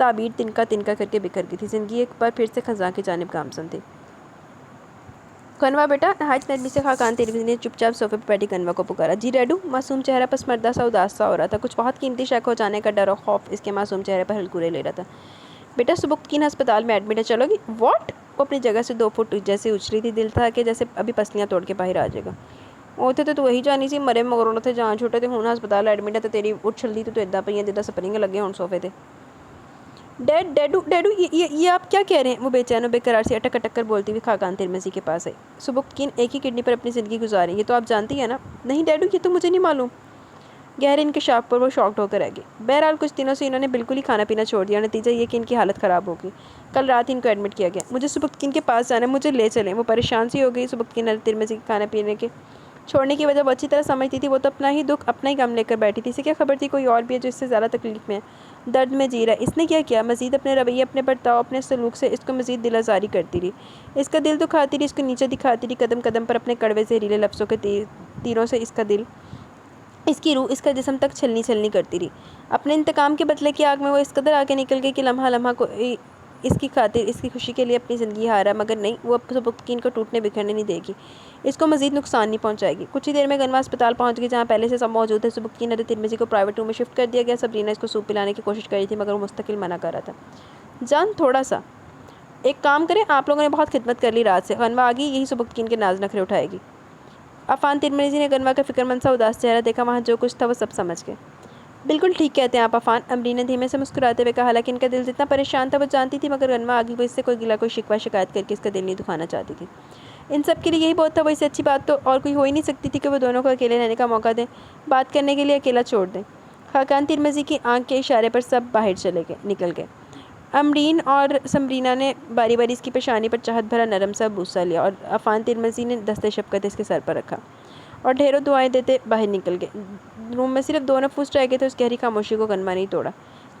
تعبیر تنکا تنکا کر کے بکھر گئی تھی۔ زندگی ایک بار پھر سے خزاں کی جانب گامزن تھی۔ کنوا بیٹا، نہایت نرمی سے خاقان ترمزی نے چپ چاپ صوفے پر بیٹھی کنوا کو پکارا۔ جی ڈیڈو۔ معصوم چہرہ پسماندہ سا اداس سا ہو رہا تھا، کچھ بہت قیمتی شک ہو جانے کا ڈر اور خوف اس کے معصوم چہرے پر ہلکورے لے رہا تھا۔ بیٹا سبکتگین ہسپتال میں ایڈمٹ ہے، چلو گی؟ واٹ؟ وہ اپنی جگہ سے 2 فٹ جیسے اچھلی تھی، دل تھا کہ جیسے ابھی پسلیاں توڑ کے باہر آ جائے گا۔ اوتھے تو وہی جانی سی، مرے مغرور تھے جہاں چھوٹے تھے ہوں ہسپتال ایڈمٹ ہے تو تیری اٹھ چھلدی تو ادھا پہ دیدہ سپرنگ لگے ہوں صوفے تھے۔ ڈیڈو یہ آپ کیا کہہ رہے ہیں؟ وہ بے چین و بے قرار سے اٹک اٹک کر بولتی ہوئی خاقان ترمزی کے پاس آئی۔ سبکتگین ایک ہی کڈنی پر اپنی زندگی گزاری، یہ تو آپ جانتی ہیں نا؟ نہیں ڈیڈو، یہ تو مجھے نہیں معلوم۔ گہرے انکشاف پر وہ شاکڈ ہو کر رہ گئی۔ بہرحال کچھ دنوں سے انہوں نے بالکل ہی کھانا پینا چھوڑ دیا، نتیجہ یہ کہ ان کی حالت خراب ہو گئی۔ کل رات ہی ان کو ایڈمٹ کیا گیا۔ مجھے سبکتگین کے پاس جانا ہے، مجھے لے چلیں۔ وہ پریشان سی ہو گئی۔ سبکتگین حضرت ترمزی کے کھانے پینے کے چھوڑنے کی وجہ وہ اچھی طرح سمجھتی تھی، وہ تو اپنا ہی دکھ اپنا ہی غم لے کر بیٹھی تھی، اسے کیا خبر تھی کوئی اور بھی ہے جو اس سے زیادہ تکلیف میں ہے، درد میں جی رہا ہے۔ اس نے کیا کیا؟ مزید اپنے رویے، اپنے برتاؤ، اپنے سلوک سے اس کو مزید دل آزاری کرتی رہی، اس کا دل دکھاتی رہی، اس کو نیچے دکھاتی رہی، قدم قدم پر اپنے کڑوے زہریلے لفظوں کے تیروں سے اس کا دل، اس کی روح، اس کا جسم تک چھلنی چھلنی کرتی رہی۔ اپنے انتقام کے بدلے کی آگ میں وہ اس قدر آگے نکل گئی کہ لمحہ لمحہ کو اس کی خاطر، اس کی خوشی کے لیے اپنی زندگی ہارا، مگر نہیں، وہ سبکتگین کو ٹوٹنے بکھرنے نہیں دے گی، اس کو مزید نقصان نہیں پہنچائے گی۔ کچھ ہی دیر میں کنوا ہسپتال پہنچ گئی جہاں پہلے سے سب موجود تھے۔ سبکتگین حضرت ترمزی کو پرائیویٹ روم میں شفٹ کر دیا گیا۔ سبرینا اس کو سوپ پلانے کی کوشش کر رہی تھی مگر وہ مستقل منع کر رہا تھا۔ جان تھوڑا سا ایک کام کریں، آپ لوگوں نے بہت خدمت کر لی رات سے، کنوا آ گئی، یہی سبکتگین کے ناز نخرے اٹھائے گی۔ عفان ترمزی نے کنوا کا فکرمند سا اداس چہرہ دیکھا، وہاں جو کچھ تھا وہ سب سمجھ گئے۔ بالکل ٹھیک کہتے ہیں آپ عفان، امرین نے دھیمے سے مسکراتے ہوئے کہا، حالانکہ ان کا دل جتنا پریشان تھا وہ جانتی تھی، مگر کنوا آگے وہ اس سے کوئی گلہ کوئی شکوہ شکایت کر کے اس کا دل نہیں دکھانا چاہتی تھی۔ ان سب کے لیے یہی بہت تھا، وہ اس سے اچھی بات تو اور کوئی ہو ہی نہیں سکتی تھی کہ وہ دونوں کو اکیلے رہنے کا موقع دیں، بات کرنے کے لیے اکیلا چھوڑ دیں۔ خاقان ترمزی کی آنکھ کے اشارے پر سب باہر نکل گئے۔ امرین اور سمرینا نے باری باری اس کی پیشانی پر چاہت بھرا نرم سا بوسہ لیا اور عفان ترمزی نے دستِ شفقت اس کے سر پر رکھا اور ڈھیروں دعائیں دیتے باہر نکل گئے۔ روم میں صرف 2 نفوس رہ گئے تھے، اس گہری خاموشی کو کنوا نہیں توڑا۔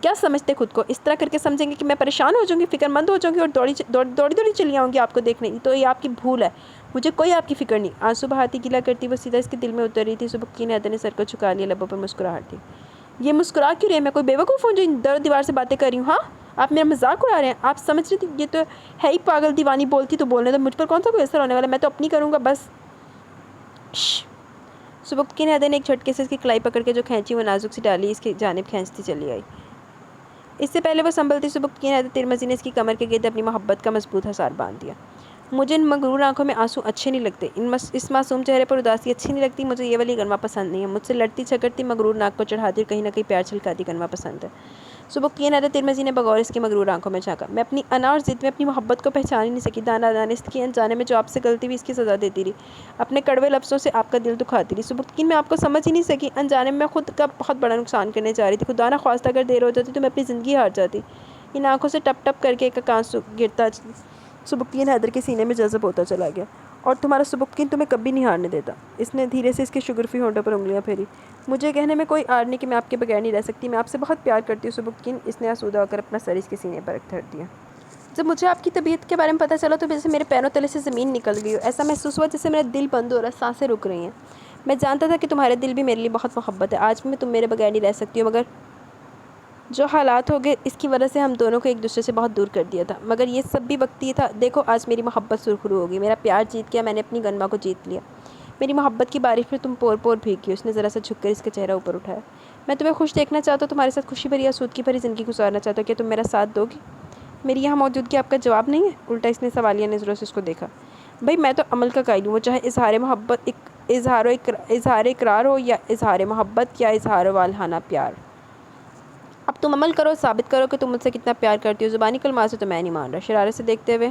کیا سمجھتے خود کو؟ اس طرح کر کے سمجھیں گے کہ میں پریشان ہو جاؤں گی، فکر مند ہو جاؤں گی اور دوڑی چلی آؤں گی آپ کو دیکھنے؟ تو یہ آپ کی بھول ہے، مجھے کوئی آپ کی فکر نہیں۔ آنسو بہاتی گلہ کرتی وہ سیدھا اس کے دل میں اتر رہی تھی۔ سبکتگین نے سر کو جھکا لیا، لبوں پر مسکراہٹ تھی۔ یہ مسکرا کیوں رہے ہیں؟ میں کوئی بیوقوف ہوں جو در و دیوار سے باتیں کر رہی ہوں؟ ہاں آپ میرا مذاق اڑا رہے ہیں؟ آپ سمجھ رہی تھی یہ تو ہے ہی پاگل دیوانی، بولتی تو بولنے تو، مجھ پر کون سا کوئی اثر ہونے والا ہے، میں تو اپنی کروں گا بس۔ سبکتگین نے ایک جھٹکے سے اس کی کلائی پکڑ کے جو کھینچی وہ نازک سی ڈالی اس کی جانب کھینچتی چلی آئی۔ اس سے پہلے وہ سنبھلتی، سبکتگین حضرت ترمزی نے اس کی کمر کے گرد اپنی محبت کا مضبوط حصار باندھ دیا۔ مجھے ان مغرور آنکھوں میں آنسو اچھے نہیں لگتے، اس معصوم چہرے پر اداسی اچھی نہیں لگتی، مجھے یہ والی کنوا پسند نہیں ہے، مجھ سے لڑتی جھگڑتی، مغرور ناک کو چڑھاتی اور کہیں نہ کہیں پیار چھلکاتی کنوا پسند ہے۔ سبکتگین حضرت ترمزی نے بغور اس کی مغرور آنکھوں میں جھانکا۔ میں اپنی انا اور ضد میں اپنی محبت کو پہچان ہی نہیں سکی، دانست کی انجانے میں جو آپ سے غلطی ہوئی اس کی سزا دیتی رہی، اپنے کڑوے لفظوں سے آپ کا دل دکھاتی رہی۔ سبکتگین میں آپ کو سمجھ ہی نہیں سکی، انجانے میں خود کا بہت بڑا نقصان کرنے جا رہی تھی، خدا نہ خواستہ اگر دیر ہو جاتی تو میں اپنی زندگی ہار جاتی۔ ان آنکھوں سے ٹپ ٹپ کر کے ایک آنسو گرتا سبکتگین حیدر کے سینے میں جذب ہوتا چلا گیا۔ اور تمہارا سبکتگین تمہیں کبھی نہیں ہارنے دیتا۔ اس نے دھیرے سے اس کے شگرفی ہونٹوں پر انگلیاں پھیری۔ مجھے کہنے میں کوئی آڑ نہیں کہ میں آپ کے بغیر نہیں رہ سکتی، میں آپ سے بہت پیار کرتی ہوں سبکتگین۔ اس نے آسودہ ہو کر اپنا سر اس کے سینے پر رکھ دھر دیا۔ جب مجھے آپ کی طبیعت کے بارے میں پتہ چلا تو جیسے میرے پیروں تلے سے زمین نکل گئی ہو، ایسا محسوس ہوا جیسے میرا دل بند ہو رہا ہے، سانسیں رک رہی ہیں۔ میں جانتا تھا کہ تمہارے دل بھی میرے لیے بہت محبت ہے، آج بھی میں تم میرے بغیر نہیں رہ سکتی ہوں، مگر جو حالات ہو گئے اس کی وجہ سے ہم دونوں کو ایک دوسرے سے بہت دور کر دیا تھا، مگر یہ سب بھی وقتی تھا۔ دیکھو آج میری محبت سرخرو ہو گئی، میرا پیار جیت گیا، میں نے اپنی کنوا کو جیت لیا، میری محبت کی بارش میں تم پور پور بھیگ گئی۔ اس نے ذرا سا جھک کر اس کا چہرہ اوپر اٹھایا۔ میں تمہیں خوش دیکھنا چاہتا ہوں، تمہارے ساتھ خوشی بھری آسودگی بھری زندگی گزارنا چاہتا ہوں، کیا تم میرا ساتھ دو گی؟ میری یہاں موجودگی آپ کا جواب نہیں ہے؟ الٹا اس نے سوالیہ نظروں سے اس کو دیکھا۔ بھائی میں تو عمل کا قائل ہوں، وہ چاہے اظہار اقرار ہو یا اظہار محبت یا اظہار والہانہ پیار۔ اب تم عمل کرو، ثابت کرو کہ تم مجھ سے کتنا پیار کرتی ہو، زبانی کلمات سے تو میں نہیں مان رہا۔ شرارت سے دیکھتے ہوئے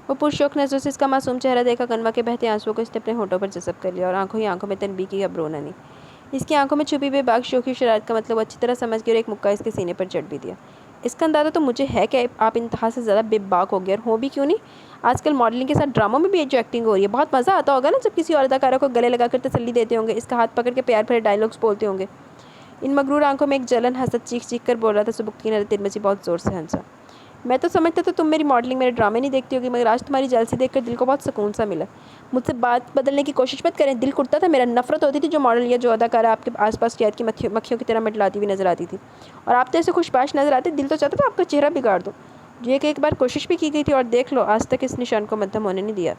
وہ پرشوق نظروں سے اس کا معصوم چہرہ دیکھا۔ کنوا کے بہتے آنسوؤں کو اس نے اپنے ہونٹوں پر جذب کر لیا اور آنکھوں ہی آنکھوں میں تنبیہ کی اب رونا نہیں۔ اس کی آنکھوں میں چھپی بے باک شوخی شرارت کا مطلب وہ اچھی طرح سمجھ گئی اور ایک مکہ اس کے سینے پر چڑھ بھی دیا۔ اس کا اندازہ تو مجھے ہے کہ آپ انتہا سے زیادہ بے باک ہو گئے، اور ہو بھی کیوں نہیں، آج کل ماڈلنگ کے ساتھ ڈراموں میں بھی جو ایکٹنگ ہو رہی ہے، بہت مزہ آتا ہوگا نا جب کسی اور اداکارہ کو گلے لگا کر تسلی دیتے ہوں گے، اس کا ہاتھ پکڑ کے پیار بھرے ڈائیلاگز بولتے ہوں گے۔ ان مغرور آنکھوں میں ایک جلن حسد چیخ چیخ کر بول رہا تھا۔ سبکتگین حضرت ترمزی بہت زور سے ہنسا۔ میں تو سمجھتا تھا تم میری ماڈلنگ میرے ڈرامے نہیں دیکھتی ہوگی، مگر آج تمہاری جلسی دیکھ کر دل کو بہت سکون سا ملا۔ مجھ سے بات بدلنے کی کوشش مت کریں، دل کرتا تھا میرا، نفرت ہوتی تھی جو ماڈل یا جو اداکارہ آپ کے آس پاس قید کی مکھیوں کی طرح منڈلاتی ہوئی نظر آتی تھی، اور آپ تو ایسے خوش باش نظر آتے، دل تو چاہتا تھا آپ کا چہرہ بگاڑ دو۔ یہ کہ ایک بار کوشش بھی کی گئی تھی، اور دیکھ لو آج تک اس نشان کو مدھم ہونے نہیں دیا،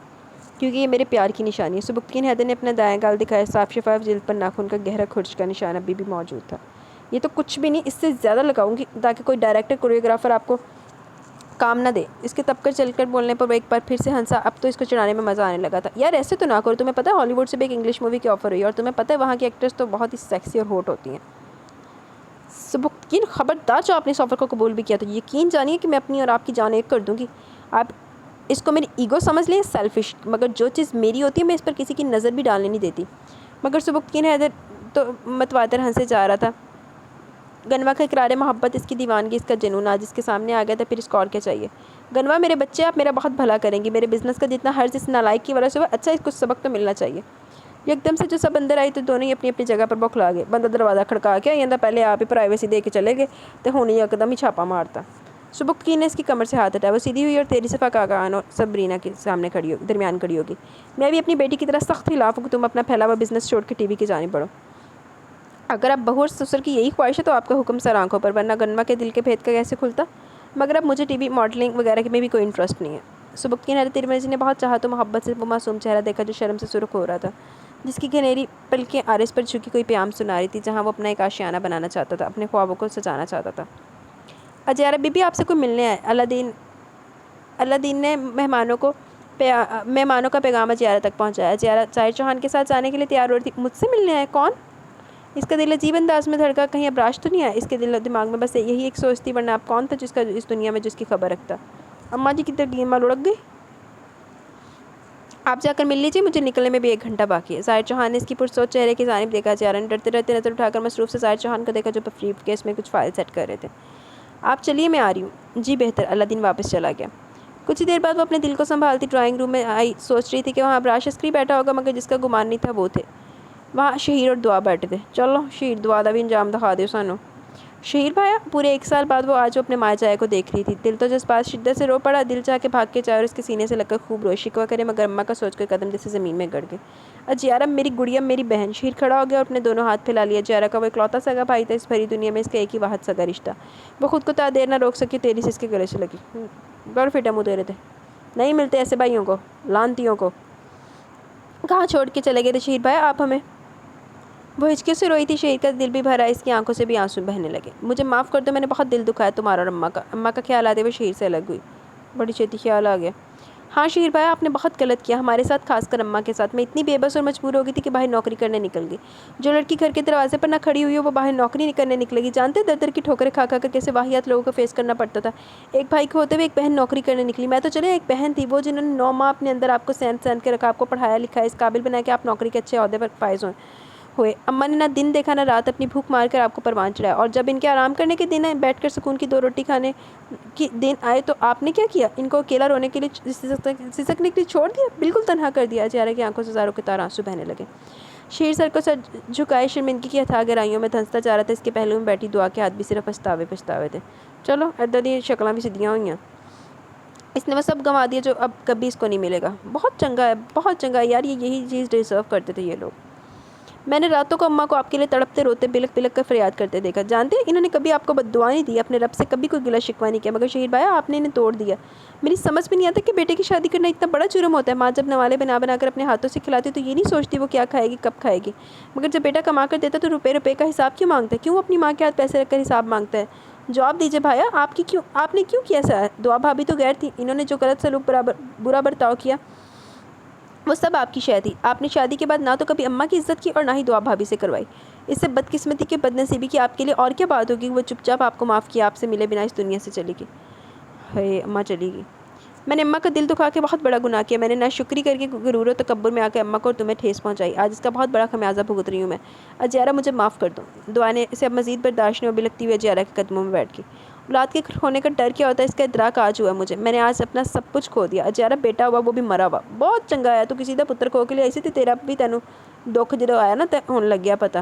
کیونکہ یہ میرے پیار کی نشانی ہے۔ سبکتگین حیدر نے اپنا دایاں گال دکھایا، صاف شفاف جلد پر ناخن کا گہرا خرچ کا نشان ابھی بھی موجود تھا۔ یہ تو کچھ بھی نہیں، اس سے زیادہ لگاؤں گی تاکہ کوئی ڈائریکٹر کوریوگرافر آپ کو کام نہ دے۔ اس کے تب کر چل کر بولنے پر وہ ایک بار پھر سے ہنسا، اب تو اس کو چڑھانے میں مزہ آنے لگا تھا۔ یار ایسے تو نہ کرو، تمہیں پتہ ہے ہالی ووڈ سے بھی ایک انگلش مووی کی آفر ہوئی ہے، اور تمہیں پتہ ہے وہاں کی ایکٹرس تو بہت ہی سیکسی اور ہوٹ ہوتی ہیں۔ سبکتگین خبردار، جو آپ نے اس آفر کو قبول بھی کیا تو یقین جانیے کہ میں اپنی اور آپ کی جان ایک کر دوں گی۔ آپ اس کو میری ایگو سمجھ لیں، سیلفش، مگر جو چیز میری ہوتی ہے میں اس پر کسی کی نظر بھی ڈالنے نہیں دیتی۔ مگر سبکتگین حیدر تو متواتر ہنسے جا رہا تھا۔ گنوا کا اقرار محبت، اس کی دیوانگی، اس کا جنون آج اس کے سامنے آ گیا تھا، پھر اس کو اور کیا چاہیے؟ گنوا میرے بچے، آپ میرا بہت بھلا کریں گی، میرے بزنس کا جتنا حرض اس نالائق کی وجہ سے ہوا، اچھا اس کو سبق تو ملنا چاہیے۔ ایک دم سے جو سب اندر آئی تو دونوں ہی اپنی اپنی جگہ پر بوکھلا گئے۔ بندہ دروازہ کھڑکا کے آئی، پہلے آپ ہی پرائیویسی دے کے چلے گئے تو ہونی ایک دم ہی چھاپا مارتا۔ سبکتگین نے اس کی کمر سے ہاتھ ہٹایا، وہ سیدھی ہوئی اور تیری صفا کاکان اور سبرینا کے سامنے درمیان کھڑی ہوگی۔ میں بھی اپنی بیٹی کی طرح سخت خلاف ہوں کہ تم اپنا پھیلا ہوا بزنس چھوڑ کے ٹی وی کی جانب بڑھو۔ اگر اب بہو اور سسر کی یہی خواہش ہے تو آپ کا حکم سر آنکھوں پر، ورنہ گنوا کے دل کے بھید کا کیسے کھلتا؟ مگر اب مجھے ٹی وی ماڈلنگ وغیرہ میں بھی کوئی انٹرسٹ نہیں ہے۔ سبکتگین حیدر ترمنی نے بہت چاہا تو محبت سے وہ معصوم چہرہ دیکھا جو شرم سے سرخ ہو رہا تھا، جس کی گھنیری پلکیں آرس پر جھکی کوئی پیام سنا رہی تھی، جہاں وہ اپنا ایک آشیانہ بنانا چاہتا تھا، اپنے خوابوں کو سجانا چاہتا تھا۔ اجیارہ بی بی آپ سے کوئی ملنے آئے۔ اللہ دین نے مہمانوں کا پیغام اجیارہ تک پہنچایا۔ اجیارہ ظاہر چوہان کے ساتھ جانے کے لیے تیار ہو رہی تھی۔ مجھ سے ملنے آئے؟ کون؟ اس کا دل عجیب انداز میں دھڑکا، کہیں ابراج تو نہیں آیا؟ اس کے دل و دماغ میں بس یہی ایک سوچ تھی، ورنہ آپ کون تھا جس کا اس دنیا میں جس کی خبر رکھتا؟ اماں جی کی ترغیب مال اڑک گئی؟ آپ جا کر مل لیجیے، مجھے نکلنے میں بھی 1 گھنٹہ باقی ہے۔ ظاہر چوہان نے اس کی پرسوچ چہرے کی جانب دیکھا۔ اجیارہ نے ڈرتے ڈرتے نظر اٹھا کر مصروف سے ظاہر چوہان کو دیکھا، جو بریف کیس میں کچھ فائل سیٹ کر رہے تھے۔ آپ چلیے، میں آ رہی ہوں۔ جی بہتر۔ اللہ دین واپس چلا گیا۔ کچھ ہی دیر بعد وہ اپنے دل کو سنبھالتی ڈرائنگ روم میں آئی، سوچ رہی تھی کہ وہاں ابراج عسکری بیٹھا ہوگا، مگر جس کا گمان نہیں تھا وہ تھے وہاں شہیر اور دعا بیٹھے تھے۔ چلو شہیر، دعا دا بھی انجام دکھا دیو سانو۔ شہیر بھایا، پورے 1 سال بعد وہ آج اپنے ماں جائے کو دیکھ رہی تھی۔ دل تو جذبات شدت سے رو پڑا، دل چاہ کے بھاگ کے جائے اور اس کے سینے سے لگ کر خوب روئے، شکوہ کرے، مگر اماں کا سوچ کر قدم جیسے زمین میں گڑ گئے۔ اجیارہ میری گڑیا، میری بہن۔ شہیر کھڑا ہو گیا اور اپنے دونوں ہاتھ پھیلا لیے۔ اجیارہ کا وہ اکلوتا سگا بھائی تھا، اس بھری دنیا میں اس کا ایک ہی واحد سگا رشتہ۔ وہ خود کو تا دیر نہ روک سکی، تیزی سے اس کے گلے سے لگی۔ گڑ پھٹا منہ تیرے تھے، نہیں ملتے ایسے بھائیوں کو، لانتیوں کو۔ کہاں چھوڑ کے چلے گئے تھے شہیر بھائی آپ ہمیں؟ وہ ہچکیوں سے روئی تھی، شہیر کا دل بھی بھرا، اس کی آنکھوں سے بھی آنسو بہنے لگے۔ مجھے معاف کر دو، میں نے بہت دل دکھایا تمہارا اور اماں کا۔ اماں کا خیال آتے ہوئے شہیر سے الگ ہوئی۔ بڑی چھیتی خیال آ گیا؟ ہاں شہیر بھائی، آپ نے بہت غلط کیا ہمارے ساتھ، خاص کر اماں کے ساتھ۔ میں اتنی بے بس اور مجبور ہو گئی تھی کہ باہر نوکری کرنے نکل گئی۔ جو لڑکی گھر کے دروازے پر نہ کھڑی ہوئی ہو وہ باہر نوکری کرنے نکلے گی؟ جانتے در در کی ٹھوکریں کھا کھا کر کیسے واہیات لوگوں کو فیس کرنا پڑتا تھا۔ ایک بھائی کے ہوتے ہوئے ایک بہن نوکری کرنے نکلی۔ میں تو چلے ایک بہن تھی، وہ جنہوں نے 9 ماہ اپنے اندر آپ کو سین کے رکھا، آپ کو پڑھایا لکھایا، اس قابل بنایا کہ آپ نوکری کے اچھے عہدے پر فائز ہوئے۔ اماں نے نہ دن دیکھا نہ رات، اپنی بھوک مار کر آپ کو پروان چڑھایا، اور جب ان کے آرام کرنے کے دن آئے، بیٹھ کر سکون کی 2 روٹی کھانے کے دن آئے، تو آپ نے کیا کیا؟ ان کو اکیلا رونے کے لیے سسکنے کے لیے چھوڑ دیا، بالکل تنہا کر دیا۔ اجیارہ کی آنکھوں سے ہزاروں کے تار آنسو بہنے لگے۔ شیر سر کو سر جھکائے شرمندگی کی اتھاہ گہرائیوں میں دھنستا جا رہا تھا، اس کے پہلو میں بیٹھی دعا کے ہاتھ بھی صرف پچھتاوے تھے۔ چلو ادھر دی شکلاں بھی سیدھیاں ہوئیں، اس نے وہ سب گنوا دیا جو اب کبھی اس کو نہیں ملے گا۔ بہت چنگا ہے، بہت چنگا ہے یار، یہی چیز ڈیزرو کرتے تھے یہ لوگ۔ میں نے راتوں کو اماں کو آپ کے لیے تڑپتے روتے بلک بلک کر فریاد کرتے دیکھا۔ جانتے ہیں انہوں نے کبھی آپ کو بد دعا نہیں دی، اپنے رب سے کبھی کوئی گلہ شکوہ نہیں کیا، مگر شہیر بھائی آپ نے انہیں توڑ دیا۔ میری سمجھ میں نہیں آتا کہ بیٹے کی شادی کرنا اتنا بڑا جرم ہوتا ہے۔ ماں جب نوالے بنا بنا کر اپنے ہاتھوں سے کھلاتی تو یہ نہیں سوچتی وہ کیا کھائے گی، کب کھائے گی، مگر جب بیٹا کما کر دیتا تو روپے روپے کا حساب کیوں مانگتا ہے؟ کیوں اپنی ماں کے ہاتھ پیسے رکھ کر حساب مانگتا ہے؟ جواب دیجیے بھایا، آپ نے کیوں کیا ایسا؟ دعا بھابھی تو غیر تھی، انہوں نے جو غلط سلوک برا برتاؤ کیا وہ سب آپ کی شے تھی۔ آپ نے شادی کے بعد نہ تو کبھی اماں کی عزت کی اور نہ ہی دعا بھابھی سے کروائی۔ اس سے بدقسمتی کے بد نصیبی کی آپ کے لیے اور کیا بات ہوگی؟ وہ چپ چاپ آپ کو معاف کیا، آپ سے ملے بنا اس دنیا سے چلی گئی۔ ہے اماں چلی گئی؟ میں نے اماں کا دل دکھا کے بہت بڑا گناہ کیا، میں نے ناشکری کر کے غرور و تکبر میں آ کے اماں کو اور تمہیں ٹھیس پہنچائی، آج اس کا بہت بڑا خمیازہ بھگت رہی ہوں میں۔ اجیارہ مجھے معاف کر دو۔ دعا نے اسے اب مزید برداشت نہیں اور بلکتی ہوئی اجیارہ کے قدموں میں بیٹھ گئی۔ اولاد کے کھونے کا ڈر کیا ہوتا ہے اس کا ادراک آج ہوا مجھے، میں نے آج اپنا سب کچھ کھو دیا۔ اجیارہ بیٹا ہوا وہ بھی مرا ہوا، بہت چنگا ہے تو کسی دا پتر کھو کے لیے ایسی تھی، تیرا بھی تینوں دکھ جدو آیا نا تے ہون لگ گیا پتا۔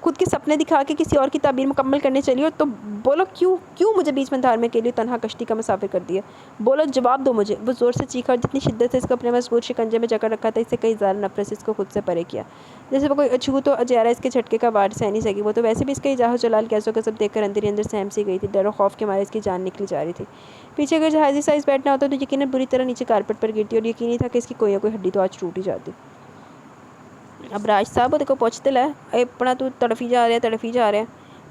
خود کے سپنے دکھا کے کسی اور کی تعبیر مکمل کرنے چلی ہو تو بولو کیوں مجھے بیچ میں دھار میں کے لیے تنہا کشتی کا مسافر کر دیا؟ بولو، جواب دو مجھے۔ وہ زور سے چیخا اور جتنی شدت سے اس کو اپنے مضبوط شکنجے میں جکڑ رکھا تھا، اس سے کئی زیادہ نفرت سے اس کو خود سے پرے کیا۔ جیسے وہ کوئی اچھوت ہو، اجیارہ اس کے جھٹکے کا وار سہ نہیں سکی۔ وہ تو ویسے بھی اس کا جاہ و جلال کیسوں کا سب دیکھ کر اندر ہی اندر سہم سی گئی تھی۔ ڈر و خوف کے مارے اس کی جان نکلی جا رہی تھی۔ پیچھے اگر جہازی سائز بیٹھنا ہوتا تو یقیناً بری طرح نیچے کارپٹ پر گرتی، اور یقینی تھا کہ اس کی کوئی نہ کوئی ہڈی تو آج ٹوٹ ہی جاتی۔ اب راج صاحب وہ دیکھو پہنچتے لائے، اپنا تو تڑفی جا رہے ہیں۔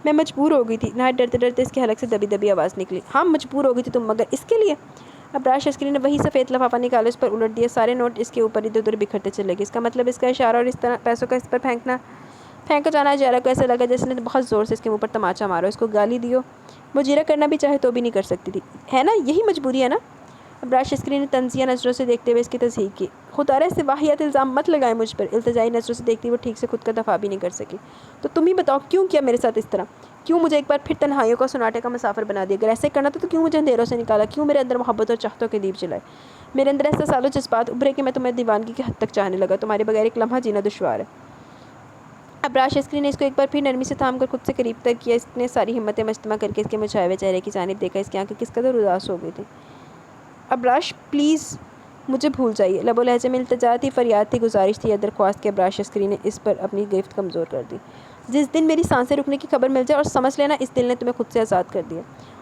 میں مجبور ہو گئی تھی۔ نہایت ڈرتے ڈرتے اس کے حلق سے دبی دبی آواز نکلی۔ ہاں مجبور ہو گئی تھی تم، مگر اس کے لیے؟ اب راج عسکری نے وہی سفید لفافہ نکالا، اس پر الٹ دیا۔ سارے نوٹ اس کے اوپر ادھر ادھر بکھرتے چلے گئے۔ اس کا مطلب اس کا اشارہ اور اس طرح پیسوں کا اس پر پھینکا جانا اجیارہ کو ایسا لگا جیسے نے بہت زور سے اس کے منہ پر تماچا مارا، اس کو گالی دیو۔ وہ جیرا کرنا بھی چاہے تو بھی نہیں کر سکتی تھی، ہے نا؟ یہی مجبوری ہے نا؟ اب راج عسکری نے تنزیہ نظروں سے دیکھتے ہوئے اس کی تصحیح کی۔ خدا سے واحد الزام مت لگائے مجھ پر۔ التجائی نظروں سے دیکھتی وہ ٹھیک سے خود کا دفاع بھی نہیں کر سکی۔ تو تم ہی بتاؤ کیوں کیا میرے ساتھ اس طرح؟ کیوں مجھے ایک بار پھر تنہائیوں کا سناٹے کا مسافر بنا دیا؟ اگر ایسے کرنا تھا تو کیوں مجھے اندھیروں سے نکالا؟ کیوں میرے اندر محبت اور چاہتوں کے دیپ جلائے؟ میرے اندر ایسا سالوں جذبات ابھرے کہ میں تمہیں دیوانگی کی حد تک چاہنے لگا۔ تمہارے بغیر ایک لمحہ جینا دشوار ہے۔ اب راج عسکری نے اس کو ایک بار پھر نرمی سے تھام کر خود سے قریب تر کیا۔ اس نے ساری ہمتیں مجتمع کر کے اس کے مچھائے ہوئے چہرے کی جانب دیکھا۔ اس کی آنکھیں کس قدر اداس ہو گئی تھی۔ ابراش پلیز مجھے بھول جائیے۔ لب و لہجے میں التجا تھی، فریاد تھی، گزارش تھی یا درخواست کہ ابراش عسکری نے اس پر اپنی گرفت کمزور کر دی۔ جس دن میری سانسیں رکنے کی خبر مل جائے اور سمجھ لینا اس دل نے تمہیں خود سے آزاد کر دیا۔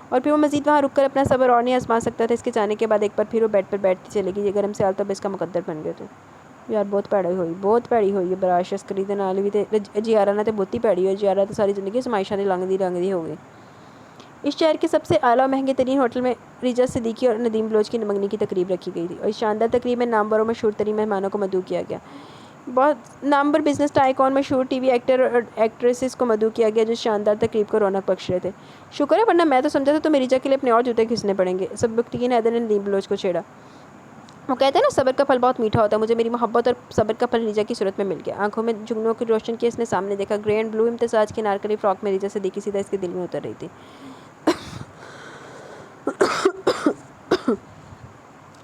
اور پھر وہ مزید وہاں رک کر اپنا صبر اور نہیں آزما سکتا تھا۔ اس کے جانے کے بعد ایک بار پھر وہ بیڈ پر بیٹھتی چلے گی۔ یہ گرم سیال تو اب اس کا مقدر بن گئے تھے۔ یار بہت پیڑی ہوئی ابراش عسکری دے نال بھی تے اجیارہ نے تے بہت ہی پیڑی ہوئی۔ اجیارہ تو ساری زندگی سمائشاں دی لنگ دی ہو گئی۔ اس شہر کے سب سے اعلیٰ و مہنگے ترین ہوٹل میں ریجا صدیقی اور ندیم بلوچ کی منگنی کی تقریب رکھی گئی تھی، اور اس شاندار تقریب میں نامور اور مشہور ترین مہمانوں کو مدعو کیا گیا۔ بہت نامور بزنس ٹائکون، مشہور ٹی وی ایکٹر اور ایکٹریسز کو مدعو کیا گیا جو شاندار تقریب کو رونق بخش رہے تھے۔ شکر ہے، ورنہ میں تو سمجھا تھا تمہیں ریجا کے لیے اپنے اور جوتے گھسنے پڑیں گے۔ سبکتگین حیدر نے ندیم بلوچ کو چھیڑا۔ وہ کہتے ہیں نا صبر کا پھل بہت میٹھا ہوتا ہے۔ مجھے میری محبت اور صبر کا پھل ریجا کی صورت میں مل گیا۔ آنکھوں میں جگنوں کی روشن کی اس نے سامنے دیکھا۔ گرے اینڈ بلو امتزاج کی نارکلی فراک میں ریجا صدیقی سیدھا اس کے دل میں اتر رہی تھی۔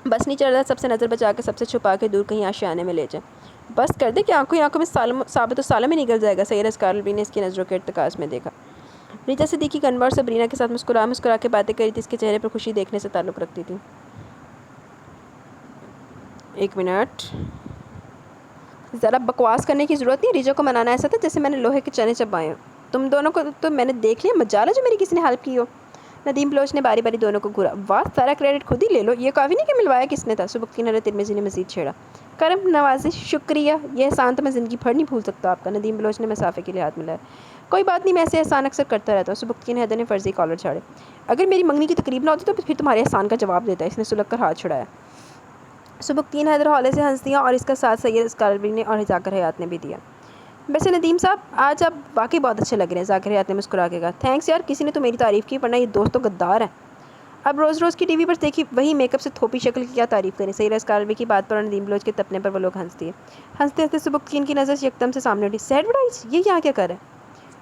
بس نہیں چڑھ رہا، سب سے نظر بچا کے، سب سے چھپا کے، دور کہیں آشیانے میں لے جائیں۔ بس کر دے کہ آنکھوں میں ثابت و سالم میں نکل جائے گا۔ سید اسکار الوی نے اس کی نظروں کے ارتکاز میں دیکھا۔ ریجا صدیقی کنور اور سبرینا کے ساتھ مسکرا کے باتیں کری تھی۔ اس کے چہرے پر خوشی دیکھنے سے تعلق رکھتی تھی۔ ایک منٹ، ذرا بکواس کرنے کی ضرورت نہیں۔ ریجا کو منانا ایسا تھا جیسے میں نے لوہے کے چنے چبائے ہوں۔ تم دونوں کو تو میں نے دیکھ لیا، مجال ہے جو میری کسی نے ہیلپ کی ہو۔ ندیم بلوچ نے باری باری دونوں کو گھورا۔ واہ، سارا کریڈٹ خود ہی لے لو، یہ کافی نہیں کہ ملوایا کس نے تھا؟ سبکتگین حضرت ترمذی نے مزید چھیڑا۔ کرم نوازش، شکریہ، یہ احسان تو میں زندگی بھر نہیں بھول سکتا آپ کا۔ ندیم بلوچ نے مسافے کے لیے ہاتھ ملایا۔ کوئی بات نہیں، میں ایسے احسان اکثر کرتا رہتا ہوں۔ سبکتگین حیدر نے فرضی کالر چھاڑے۔ اگر میری منگنی کی تقریب نہ ہوتی تو پھر تمہارے احسان کا جواب دیتا۔ اس نے سلگ کر ہاتھ چھڑایا۔ سبکتگین حیدر ہولے سے ہنس دیا، اور اس کا ساتھ سید اسکار الوی نے اور ذاکر حیات نے بھی دیا۔ ویسے ندیم صاحب آج آپ واقعی بہت اچھے لگ رہے ہیں، ذاکر حیات نے مسکرا کے کہا۔ تھینکس یار، کسی نے تو میری تعریف کی، ورنہ یہ دوست تو غدار ہے۔ اب روز روز کی ٹی وی پر دیکھی وہی میک اپ سے تھوپی شکل کی کیا تعریف کریں؟ سید اسکار الوی کی بات پر اور ندیم بلوچ کے تپنے پر وہ لوگ ہنس دیے۔ ہنستے ہنستے سبکتگین کی نظر یکدم سے سامنے اٹھی۔ سیڈ وڈائز، یہ یہاں کیا کر ہے؟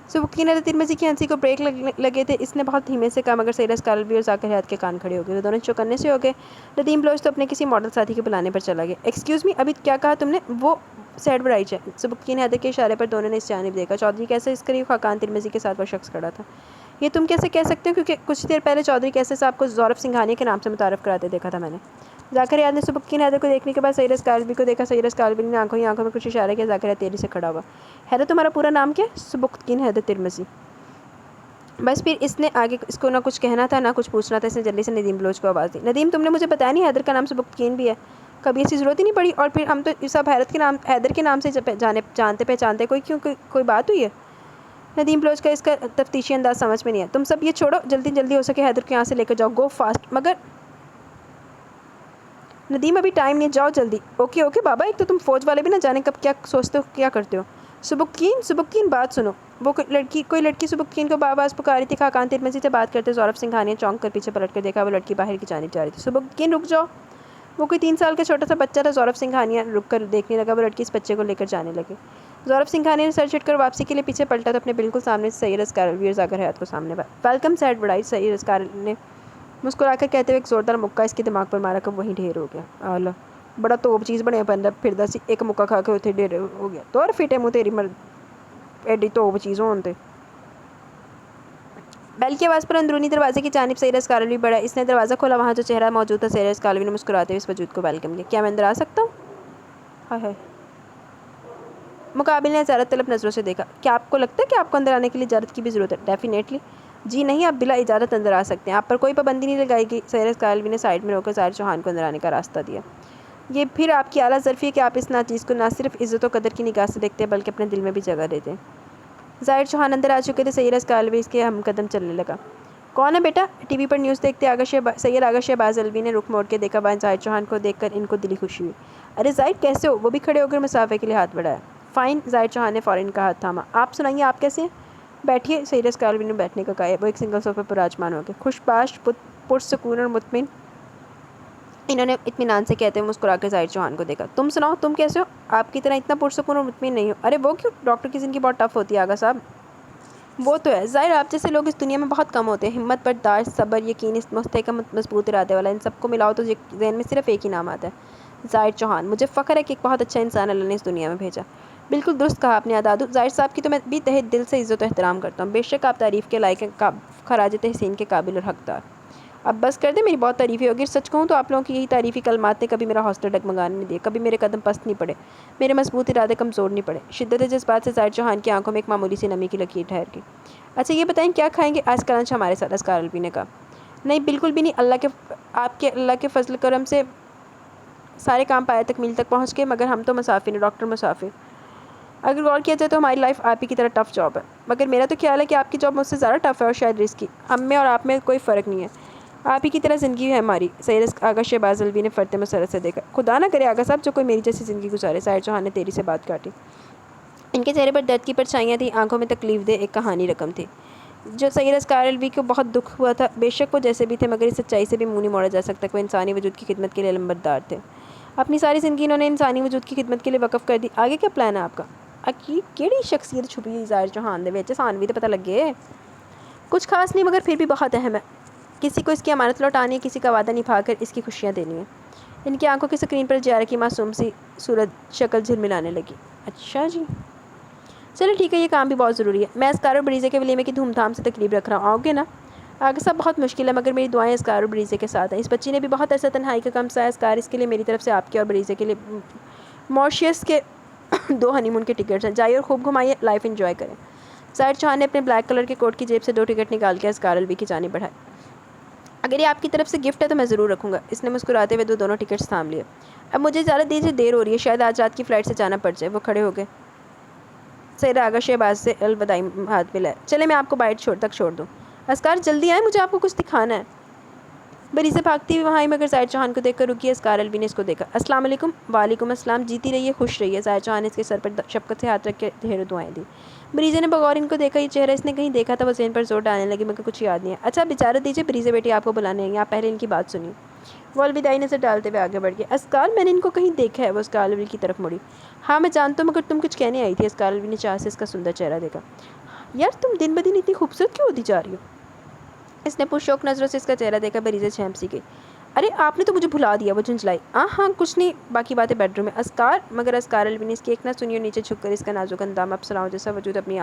سبکتگین حضرت ترمذی کی ہنسی کو بریک لگے تھے۔ اس نے بہت دھیمے سے کہا، مگر سید اسکار الوی اور ذاکر حیات کے کان کھڑے ہو گئے۔ وہ دونوں چوکنے سے ہو گئے۔ ندیم بلوچ تو اپنے کسی ماڈل ساتھی کے بلانے پر چلا گیا۔ ایکسکیوز می، ابھی کیا کہا تم نے؟ وہ سیڈ وڈائز ہے۔ سبکتگین حیدر کے اشارے پر دونوں نے اس جانب دیکھا۔ چودھری کیسر اس قریب خاقان ترمذی کے ساتھ وہ شخص کھڑا تھا۔ یہ تم کیسے کہہ سکتے ہو؟ کیونکہ کچھ دیر پہلے چودھری کیسر صاحب کو زورب سنگھانیہ کے نام سے متعارف کراتے دیکھا تھا میں نے۔ ذاکر حیات نے سبکتگین حیدر کو دیکھنے کے بعد سید اسکار الوی کو دیکھا۔ سید اسکار الوی نے آنکھوں میں کچھ اشارہ کیا۔ ذاکر حیات تیزی سے کھڑا ہوا۔ حیدر، تمہارا پورا نام کیا ہے؟ سبکتگین حیدر ترمذی۔ بس پھر اس نے آگے اس کو نہ کچھ کہنا تھا نہ کچھ پوچھنا تھا۔ اس نے جلدی سے ندیم بلوچ کو آواز دی۔ ندیم، تم نے مجھے بتایا نہیں حیدر کا نام سبکتگین بھی ہے؟ کبھی ایسی ضرورت ہی نہیں پڑی، اور پھر ہم تو سب حیدر کے نام سے جانتے پہچانتے۔ کوئی بات ہوئی ہے؟ ندیم بلوچ کا اس کا تفتیشی انداز سمجھ میں نہیں ہے۔ تم سب یہ چھوڑو، جلدی ہو سکے حیدر کو یہاں سے لے کر جاؤ، گو فاسٹ۔ مگر ندیم ابھی ٹائم نہیں، جاؤ جلدی۔ اوکے بابا، ایک تو تم فوج والے بھی نہ جانے کب کیا سوچتے ہو، کیا کرتے ہو۔ سبکتگین بات سنو۔ وہ کوئی لڑکی سبکتگین کو آواز پکاری تھی۔ خاقان ترمذی سے بات کرتے زورب سنگھانیہ چونک کر پیچھے پلٹ کر دیکھا۔ وہ لڑکی باہر کی جانب جا رہی تھی۔ سبکتگین رک جاؤ۔ وہ کوئی 3 سال کا چھوٹا سا بچہ تھا۔ زورب سنگھانیہ رک کر دیکھنے لگا۔ وہ لڑکی اس بچے کو لے کر جانے لگی۔ زورب سنگھانیہ نے سر جھٹ کر واپسی کے لیے پیچھے پلٹا تو اپنے بالکل سامنے سے سید اسکار الوی اور ذاکر حیات کو سامنے پایا۔ ویلکم سیڈ وڈائز، سید اسکار نے مسکرا کر کہتے ہوئے ایک زوردار مکہ اس کے دماغ پر مارا کہ وہیں ڈھیر ہو گیا۔ اعلیٰ، بڑا توپ چیز بنے پھردا سی، ایک مکہ کھا کے اتنے ڈھیر ہو گیا۔ تو اور فٹے منہ تیری مرد ایڈی تو چیزوں ہوتے. بیل کی آواز پر اندرونی دروازے کی جانب سیرا اسکارلوی بڑھا. اس نے دروازہ کھولا. وہاں جو چہرہ موجود تھا. سیرا اسکارلوی نے مسکراتے ہوئے اس وجود کو ویلکم کیا. کیا میں اندر آ سکتا ہوں؟ ہائے ہائے. مقابل نے اجازت طلب نظروں سے دیکھا. کیا آپ کو لگتا ہے کہ آپ کو اندر آنے کے لیے اجازت کی بھی ضرورت ہے؟ ڈیفینیٹلی. جی نہیں، آپ بلا اجازت اندر آ سکتے ہیں. آپ پر کوئی پابندی نہیں لگائی گئی. سیرا اسکارلوی نے سائڈ میں رو کر ظاہر چوہان کو اندر آنے کا راستہ دیا. یہ پھر آپ کی اعلیٰ ظرفی ہے کہ آپ اس ناچیز کو نہ صرف عزت و قدر کی نگاہ سے دیکھتے ہیں بلکہ اپنے دل میں بھی جگہ دیتے ہیں. ظاہر چوہان اندر آ چکے تھے. سیرا اسکارلوی اس کے ہم قدم چلنے لگا. کون ہے بیٹا؟ ٹی وی پر نیوز دیکھتے سید آغا شہباز علوی نے رخ موڑ کے دیکھا. وہاں ظاہر چوہان کو دیکھ کر ان کو دلی خوشی ہوئی. ارے ظاہر کیسے ہو؟ وہ بھی کھڑے ہو کر مسافے کے لیے ہاتھ بڑھایا. فائن. ظاہر چوہان نے فوراً کا ہاتھ تھاما. آپ سنائیے، آپ کیسے ہیں؟ بیٹھیے. سیرا اسکارلوی نے بیٹھنے کا کہا. وہ ایک سنگل صوفے پر راجمان ہو گئے. خوش باش، پرسکون اور مطمئن. انہوں نے اطمینان سے کہتے ہوئے مسکرا کر ظاہر چوہان کو دیکھا. تم سناؤ، تم کیسے ہو؟ آپ کی طرح اتنا پرسکون اور مطمئن نہیں ہو. ارے وہ کیوں؟ ڈاکٹر کی زندگی بہت ٹف ہوتی ہے آغا صاحب. وہ تو ہے ظاہر، آپ جیسے لوگ اس دنیا میں بہت کم ہوتے ہیں. ہمت، برداشت، صبر، یقین، مستحکم مضبوط ارادے والا. ان سب کو ملاؤ تو ذہن میں صرف ایک ہی نام آتا ہے، ظاہر چوہان. مجھے فخر ہے کہ ایک بہت اچھا انسان اللہ نے اس دنیا میں بھیجا. بالکل درست کہا آپ نے دادو. ظاہر صاحب کی تو میں بھی تہہ دل سے عزت و احترام کرتا ہوں. بے شک آپ تعریف کے لائق ہیں، خراج تحسین کے قابل اور حقدار. اب بس کر دیں، میری بہت تعریفیں ہوگی. سچ کہوں تو آپ لوگوں کی یہی تعریفی کلمات نے کبھی میرا حوصلہ ڈگمگانے نہیں دیا، کبھی میرے قدم پست نہیں پڑے، میرے مضبوط ارادے کمزور نہیں پڑے. شدت جذبات سے ظاہر چوہان کی آنکھوں میں ایک معمولی سی نمی کی لکیر ٹھہر گئی. اچھا یہ بتائیں کیا کھائیں گے آج کا لنچ ہمارے ساتھ؟ اسکارلوی نے کہا. نہیں بالکل بھی نہیں. اللہ کے فضل کرم سے سارے کام پائے تکمیل تک پہنچ گئے، مگر ہم تو مسافر ہیں ڈاکٹر، مسافر. اگر غور کیا جائے تو ہماری لائف آپ ہی کی طرح ٹف جاب ہے. مگر میرا تو خیال ہے کہ آپ کی جاب مجھ سے زیادہ ٹف ہے اور شاید رسکی. ہم میں اور آپ میں کوئی فرق نہیں ہے، آپ ہی کی طرح زندگی ہے ہماری. سید آغا شہباز علوی نے فرتے مسرت سے دیکھا. خدا نہ کرے آغا صاحب جو کوئی میری جیسی زندگی گزارے. ظاہر چوہان نے تیری سے بات کاٹی. ان کے چہرے پر درد کی پرچھائیاں تھیں، آنکھوں میں تکلیف دہ ایک کہانی رقم تھی جو سید اسکارلوی کو بہت دکھ ہوا تھا. بے شک وہ جیسے بھی تھے مگر اس سچائی سے بھی منہ نہیں موڑا جا سکتا کہ وہ انسانی وجود کی خدمت کے لیے علمبردار تھے. اپنی ساری زندگی انہوں نے انسانی وجود کی خدمت کے لیے وقف کر دی. آگے کیا پلان ہے آپ کا؟ کیڑی شخصیت چھپی ہوئی ظاہر چوہان دے وچ؟ سانوی تو پتہ لگے. کچھ خاص نہیں مگر پھر بھی بہت اہم ہے. کسی کو اس کی امانت لوٹانی ہے، کسی کا وعدہ نبھا کر اس کی خوشیاں دینی ہے. ان کی آنکھوں کی سکرین پر جیارہ کی معصوم سی صورت شکل جھلملانے لگی. اچھا جی چلو ٹھیک ہے، یہ کام بھی بہت ضروری ہے. میں اسکار اور بریزے کے ولیمے کی دھوم دھام سے تقریب رکھ رہا ہوں، آؤ گے نا؟ آگے سب بہت مشکل ہے مگر میری دعائیں اسکار اور بریزے کے ساتھ ہیں. اس بچی نے بھی بہت عرصہ تنہائی کا کم سایہ. اسکار اس کے لیے میری طرف سے آپ کے اور بریزے کے لیے ماریشس کے 2 ہنی مون کے ٹکٹس ہیں. جائیے اور خوب گھمائیے، لائف انجوائے کریں. ظاہر چوہان نے اپنے بلیک کلر کے کوٹ کی جیب سے 2 ٹکٹ نکال کے اسکارلوی کی جانب بڑھائے. اگر یہ آپ کی طرف سے گفٹ ہے تو میں ضرور رکھوں گا. اس نے مسکراتے ہوئے دونوں ٹکٹس تھام لیے. اب مجھے زیادہ دیر ہو رہی ہے، شاید آج رات کی فلائٹ سے جانا پڑ جائے. وہ کھڑے ہو گئے. سید آغا شہباز سے الوداعی ہاتھ ملایا. چلے میں آپ کو بائٹ تک چھوڑ دوں. اسکار جلدی آئیں، مجھے آپ کو کچھ دکھانا ہے. بریزے بھاگتی ہوئی وہاں آئی مگر ظاہر چوہان کو دیکھ کر رکی. اسکارلوی نے اس کو دیکھا. السلام علیکم. وعلیکم السلام. جیتی رہیے، خوش رہیے. ظاہر چوہان نے اس کے سر پر شفقت سے ہاتھ رکھ کے ڈھیروں دعائیں دی. بریزے نے بغور ان کو دیکھا. یہ چہرہ اس نے کہیں دیکھا تھا. وہ ذہن پر زور ڈالنے لگی مگر کچھ یاد نہیں ہے. اچھا اب اجازت دیجیے، بریزے بیٹی آپ کو بلانے ہیں، آپ پہلے ان کی بات سنیے. وہ الوداعی نظر ڈالتے ہوئے آگے بڑھ گئے. اسکار میں نے ان کو کہیں دیکھا ہے. وہ اسکارلوی کی طرف مڑی. ہاں میں جانتا ہوں مگر تم کچھ کہنے آئی تھی. اسکارلوی نے چاہ سے اس کا سندر چہرہ دیکھا. یار تم دن بدن اتنی خوبصورت کیوں ہوتی جا رہی ہو؟ اس نے پرشوق نظروں سے اس کا چہرہ دیکھا. بریزے چھینپ سی گئی. ارے آپ نے تو مجھے بھلا دیا. وہ جھنجھلائی. ہاں کچھ نہیں، باقی باتیں بیڈ روم میں. اسکار مگر اسکارلوی نے اس کی ایک نہ سنی اور نیچے جھک کر اس کا نازک اندام اپسراؤں جیسا وجود اپنی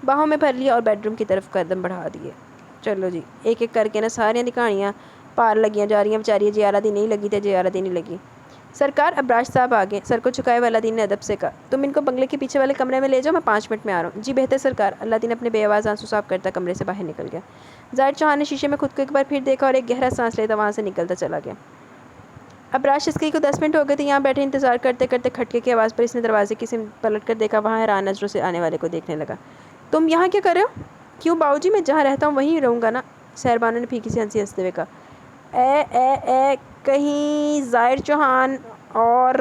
باہوں میں بھر لیا اور بیڈ روم کی طرف قدم بڑھا دیے. چلو جی ایک ایک کر کے نا ساریاں دکھانیاں پار لگیاں جا رہی ہیں. بیچاری جیارہ دی نہیں لگی تھے، جیارہ دی نہیں لگی. سرکار ابراش صاحب آگے. سر کو جھکائے ہوئے اللہ دین نے ادب سے کہا. تم ان کو بنگلے کے پیچھے والے کمرے میں لے جاؤ، میں 5 منٹ میں آ رہا ہوں. جی بہتر سرکار. اللہ دین اپنے بے آواز آنسو صاف کرتا کمرے سے باہر نکل گیا. ظاہر چوہان نے شیشے میں خود کو ایک بار پھر دیکھا اور ایک گہرا سانس لیتا وہاں سے نکلتا چلا گیا. ابراش اسکری کو 10 منٹ ہو گئے تھے یہاں بیٹھے انتظار کرتے کرتے. کھٹکے کی آواز پر اس نے دروازے کی سمت پلٹ کر دیکھا. وہاں حیران نظروں سے آنے والے کو دیکھنے لگا. تم یہاں کیا کر رہے ہو؟ کیوں باؤ جی، میں جہاں رہتا ہوں وہیں رہوں گا نا. سہربانو نے پھیکی سی ہنسی ہنستے ہوئے کہا. کہیں ظاہر چوہان اور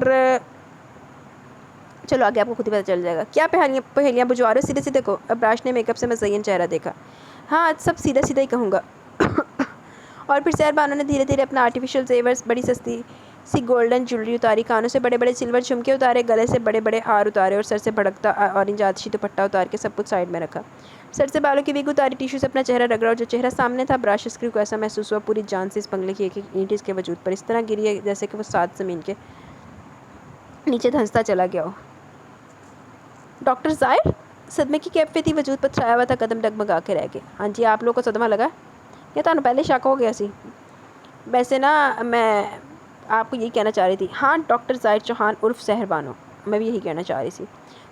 چلو آگے آپ کو خود ہی پتہ چل جائے گا. کیا پہیلیاں بجھوا رہے ہو؟ سیدھے سیدھے کو. ابراش نے میک اپ سے مزین چہرہ دیکھا. ہاں آج سب سیدھا سیدھا ہی کہوں گا. اور پھر سہربانو نے دھیرے دھیرے اپنا آرٹیفیشل زیورز، بڑی سستی سی گولڈن جویلری اتاری، کانوں سے بڑے بڑے سلور جھمکے اتارے، گلے سے بڑے بڑے ہار اتارے اور سر سے بھڑکتا اورنج آتشی دوپٹہ اتار کے سب کچھ سائڈ میں رکھا. سر سے بالوں کی وگ اتاری، ٹیشو سے اپنا چہرہ رگڑا اور جو چہرہ سامنے تھا ابراش اسکری کو ایسا محسوس ہوا پوری جان سے اس بنگلے کی ایک ایک اینٹ اس کے وجود پر اس طرح گری ہے جیسے کہ وہ 7 زمین کے نیچے دھنستا چلا گیا ہو. ڈاکٹر ظاہر صدمے کی کیف پہ تھی, وجود پر چھایا ہوا تھا, قدم ڈگمگا کے رہ گئے. ہاں جی, آپ لوگوں کو صدمہ لگا یا تھانوں پہلے شک ہو گیا سی؟ ویسے نا میں آپ کو یہی کہنا چاہ رہی تھی. ہاں, ڈاکٹر ظاہر چوہان عرف سحر بانو, میں بھی یہی کہنا چاہ رہی تھی,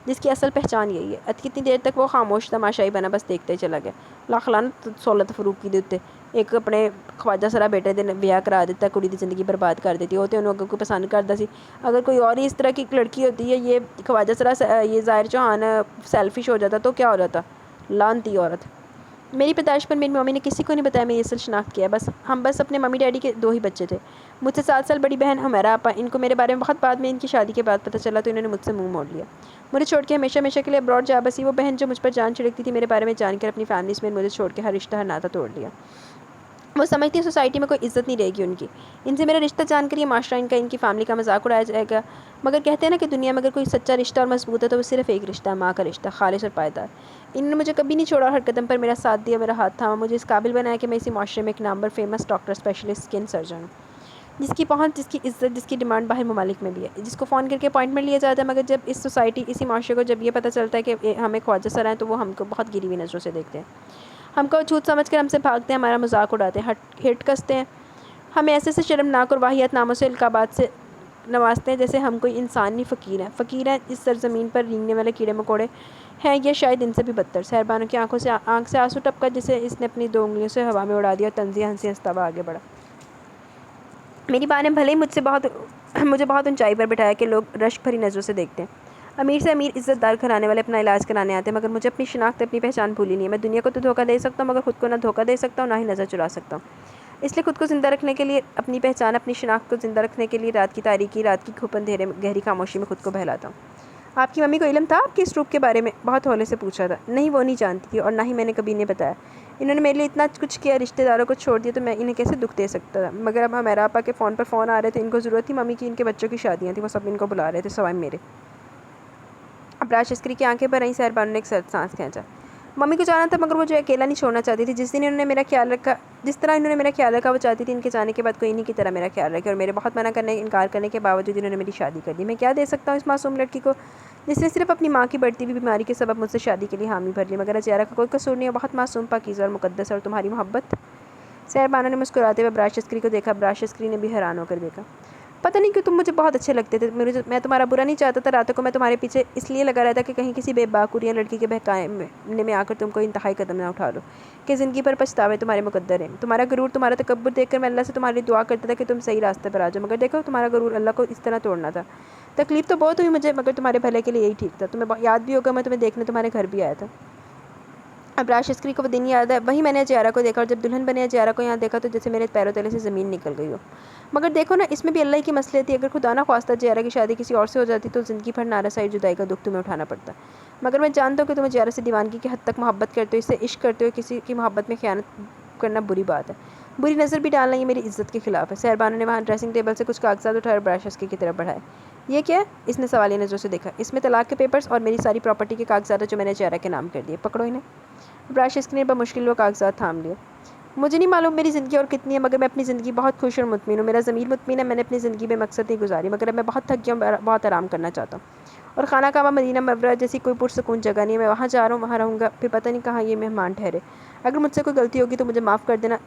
جس کی اصل پہچان یہی ہے. کتنی دیر تک وہ خاموش تماشائی بنا بس دیکھتے چلا گیا. لاکھ لعنت سہولت فروخی دے اُتے, ایک اپنے خواجہ سرا بیٹے دے بیاہ کرا دیتا, کڑی دی زندگی برباد کر دیتی. وہ تو انہوں اگر کوئی پسند کرتا سی, اگر کوئی اور ہی اس طرح کی لڑکی ہوتی ہے, یہ خواجہ سرا یہ ظاہر چوہان سیلفش ہو جاتا تو کیا ہو جاتا؟ لعنتی عورت. میری پیدائش پر میری ممی نے کسی کو نہیں بتایا میں یہ اصل شناخت کیا ہے. بس ہم اپنے ممی ڈیڈی کے 2 ہی بچے تھے. مجھ سے 7 سال بڑی بہن حمیرہ آپا, ان کو میرے بارے میں بہت بعد میں ان کی شادی کے بعد پتہ چلا تو انہوں نے مجھ سے منہ موڑ لیا. مجھے چھوڑ کے ہمیشہ کے لیے ابراڈ جا بسی. وہ بہن جو مجھ پر جان چھڑکتی تھی, میرے بارے میں جان کر اپنی فیملی میں مجھے چھوڑ کے ہر رشتہ ہر ناتا توڑ لیا. وہ سمجھتی ہیں سوسائٹی میں کوئی عزت نہیں رہے گی ان کی. ان سے میرا رشتہ جان کر یہ معاشرہ ان کی فیملی کا مذاق اڑایا جائے گا. مگر کہتے ہیں نا کہ دنیا میں اگر کوئی سچا رشتہ اور مضبوط ہے تو وہ صرف ایک رشتہ ہے, ماں کا رشتہ, خالص اور پائیدار. انہوں نے مجھے کبھی نہیں چھوڑا, ہر قدم پر میرا ساتھ دیا, میرا ہاتھ تھاما, مجھے اس قابل بنایا کہ میں اسی معاشرے میں ایک نامور famous doctor specialist skin surgeon ہوں, جس کی پہنچ, جس کی عزت, جس کی ڈیمانڈ باہر ممالک میں بھی ہے, جس کو فون کر کے اپوائنٹمنٹ لیا جاتا ہے. مگر جب اس سوسائٹی, اسی معاشرے کو جب یہ پتہ چلتا ہے کہ ہمیں خواجہ سرا ہیں, تو وہ ہم کو بہت گری ہوئی نظروں سے دیکھتے ہیں. ہم کو جھوٹ سمجھ کر ہم سے بھاگتے ہیں, ہمارا مذاق اڑاتے ہیں, ہٹ کستے ہیں, ہمیں ایسے شرمناک اور واہیات ناموں سے, القابات سے نوازتے ہیں جیسے ہم کوئی انسان نہیں, فقیر ہیں. فقیر ہیں اس سرزمین پر رینگنے والے کیڑے مکوڑے ہیں, یہ شاید ان سے بھی بدتر. سحر بانو کی آنکھ سے آنسو ٹپکا, جسے اس نے اپنی 2 انگلیوں سے ہوا میں اڑا دیا, اور طنزیہ ہنسی ہنستا ہوا آگے بڑھا. میری ماں نے بھلے ہی مجھے بہت اونچائی پر بٹھایا کہ لوگ رشک بھری نظروں سے دیکھتے ہیں. امیر سے امیر عزت دار گھرانے والے اپنا علاج کرانے آتے ہیں, مگر مجھے اپنی شناخت, اپنی پہچان بھولی نہیں ہے. میں دنیا کو تو دھوکہ دے سکتا ہوں, مگر خود کو نہ دھوکہ دے سکتا ہوں, نہ ہی نظر چرا سکتا ہوں. اس لیے خود کو زندہ رکھنے کے لیے, اپنی پہچان, اپنی شناخت کو زندہ رکھنے کے لیے رات کی تاریکی, رات کی گھپن اندھیرے میں گہری خاموشی میں خود کو بہلاتا ہوں. آپ کی ممی کو علم تھا آپ کے اس روپ کے بارے میں؟ بہت ہولے سے پوچھا تھا. نہیں, وہ نہیں جانتی تھی, اور نہ ہی میں نے کبھی انہیں بتایا. انہوں نے میرے لیے اتنا کچھ کیا, رشتہ داروں کو چھوڑ دیا, تو میں انہیں کیسے دکھ دے سکتا تھا؟ مگر اب حمیرہ آپا کے فون آ رہے تھے. ان کو ضرورت تھی ممی کی, ان کے بچوں کی شادیاں تھیں, وہ سب ان کو بلا رہے تھے, سوائے میرے. ابرار عسکری کی آنکھیں بھر آئیں. سحر بانو نے ایک سرد سانس کھینچا. ممی کو جانا تھا, مگر وہ جو اکیلا نہیں چھوڑنا چاہتی تھی. جس طرح انہوں نے میرا خیال رکھا, وہ چاہتی تھی ان کے جانے کے بعد کوئی انہیں کی طرح میرا خیال رکھے, اور میرے بہت انکار کرنے کے باوجود انہوں نے میری شادی کر دی. میں کیا دے سکتا ہوں اس معصوم لڑکی کو, جس نے صرف اپنی ماں کی بڑھتی ہوئی بیماری کے سبب مجھ سے شادی کے لیے حامی بھر لی؟ مگر ازیارہ کا کوئی قصور نہیں ہے, بہت معصوم, پاکیزہ اور مقدس ہے. اور تمہاری محبت؟ سحر بانو نے مسکراتے ہوئے ابرار عسکری کو دیکھا. ابرار عسکری نے بھی حیران ہو کر دیکھا. پتہ نہیں کیوں تم مجھے بہت اچھے لگتے تھے. میں تمہارا برا نہیں چاہتا تھا. راتوں کو میں تمہارے پیچھے اس لیے لگا رہتا کہ کہیں کسی بے باکوریاں لڑکی کے بہکانے میں آ کر تم کو انتہائی قدم نہ اٹھا لو, کہ زندگی پر پچھتاوے تمہارے مقدر ہیں. تمہارا غرور, تمہارا تکبر دیکھ کر میں اللہ سے تمہارے لیے دعا کرتا تھا کہ تم صحیح راستے پر آ جاؤ. مگر دیکھو, تمہارا غرور اللہ کو اس طرح توڑنا تھا. تکلیف تو بہت ہوئی مجھے, مگر تمہارے بھلے کے لیے یہی ٹھیک تھا. تمہیں یاد بھی ہوگا, میں تمہیں دیکھنے تمہارے گھر بھی آیا تھا. ابرار عسکری کو وہ دن یاد ہے. وہیں میں نے ازیارہ کو دیکھا, اور جب دلہن بنے ازیارہ کو یہاں دیکھا تو جیسے میرے پیروں تلے سے زمین نکل گئی ہو. مگر دیکھو نا, اس میں بھی اللہ کی مصلحت تھی. اگر خدا نہ خواستہ ازیارہ کی شادی کسی اور سے ہو جاتی تو زندگی بھر نارسائی جدائی کا دکھ تمہیں اٹھانا پڑتا. مگر میں جانتا ہوں کہ تم ازیارہ سے دیوانگی کی حد تک محبت کرتے ہو. اس سے عشق کرتے ہوئے کسی کی محبت میں خیانت کرنا بری بات ہے. بری نظر بھی ڈالنا یہ میری عزت کے خلاف ہے. سحر بانو نے وہاں ڈریسنگ ٹیبل سے کچھ کاغذات اٹھائے اور ابرار عسکری کی طرف بڑھائے. یہ کیا ہے؟ اس نے سوالیہ نظروں سے دیکھا. اس میں طلاق کے پیپرز اور میری ساری پراپرٹی کے کاغذات ہیں جو میں نے ازیارہ کے نام کر دیے. پکڑو انہیں. ابرار عسکری نے بمشکل وہ کاغذات تھام لیے. مجھے نہیں معلوم میری زندگی اور کتنی ہے, مگر میں اپنی زندگی بہت خوش اور مطمئن ہوں. میرا ضمیر مطمئن ہے, میں نے اپنی زندگی بے مقصد نہیں گزاری, مگر اب میں بہت تھک گیا ہوں, بہت آرام کرنا چاہتا ہوں. اور خانہ کعبہ مدینہ منورہ جیسی کوئی پرسکون جگہ نہیں ہے. میں وہاں جا رہا ہوں, وہاں رہوں گا, پھر پتہ نہیں کہاں یہ مہمان ٹھہرے. اگر مجھ سے کوئی غلطی ہوگی تو مجھے معاف کر دینا.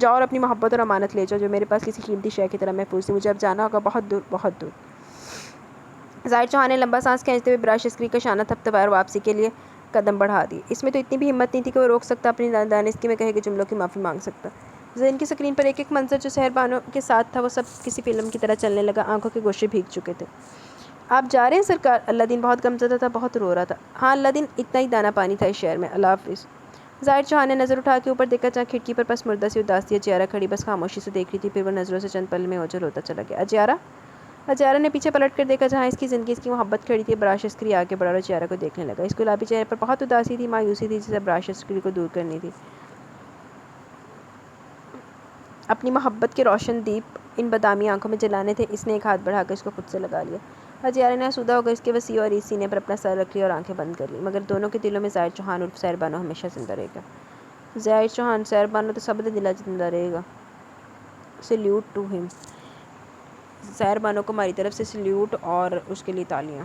جاؤ اور اپنی محبت اور امانت لے جاؤ, جو میرے پاس کسی قیمتی شے کی طرح محفوظ تھی. مجھے اب جانا ہوگا, بہت دور, بہت دور. ظاہر چوہان نے لمبا سانس کھینچتے ہوئے ابرار عسکری کا شانہ تھپتھپایا اور واپسی کے لیے قدم بڑھا دی. اس میں تو اتنی بھی ہمت نہیں تھی کہ وہ روک سکتا, اپنی دانستگی میں کہے کہ جملوں کی معافی مانگ سکتا. ذہن کی سکرین پر ایک ایک منظر جو سحر بانو کے ساتھ تھا, وہ سب کسی فلم کی طرح چلنے لگا. آنکھوں کے گوشے بھیگ چکے تھے. آپ جا رہے ہیں سرکار؟ اللہ دین بہت غمزدہ تھا, بہت رو رہا تھا. ہاں, اللہ دین, اتنا ہی دانا پانی تھا اس شہر میں. اللہ حافظ. ظاہر چوہان نے نظر اٹھا کے اوپر دیکھا, جہاں کھڑکی پر پس مردہ سی اداس تھی. ازیارہ کھڑی بس خاموشی سے دیکھ رہی تھی. پھر وہ نظروں سے چند پل میں اوجھل ہوتا چلا گیا. ازیارہ نے پیچھے پلٹ کر دیکھا, جہاں اس کی زندگی, اس کی محبت کھڑی تھی. ابرار عسکری آگے بڑھا اور ازیارہ کو دیکھنے لگا. اس گلابی چہرے پر بہت اداسی تھی, مایوسی تھی, جسے ابرار عسکری کو دور کرنی تھی. اپنی محبت کے روشن دیپ ان بادامی آنکھوں میں جلانے تھے. اس نے ایک ہاتھ بڑھا کر اس کو خود سے لگا لیا. ازیارہ نے آسودہ ہو کر اس کے وسیع اور عریض سینے پر اپنا سر رکھ لیا اور آنکھیں بند کر لیں. مگر دونوں کے دلوں میں ظاہر چوہان عرف سحر بانو ہمیشہ زندہ رہے گا. ظاہر چوہان, سحر بانو تو سب دل زندہ رہے گا. سیلیوٹ ٹو ہم. سحر بانو کو ہماری طرف سے سیلیوٹ اور اس کے لیے تالیاں.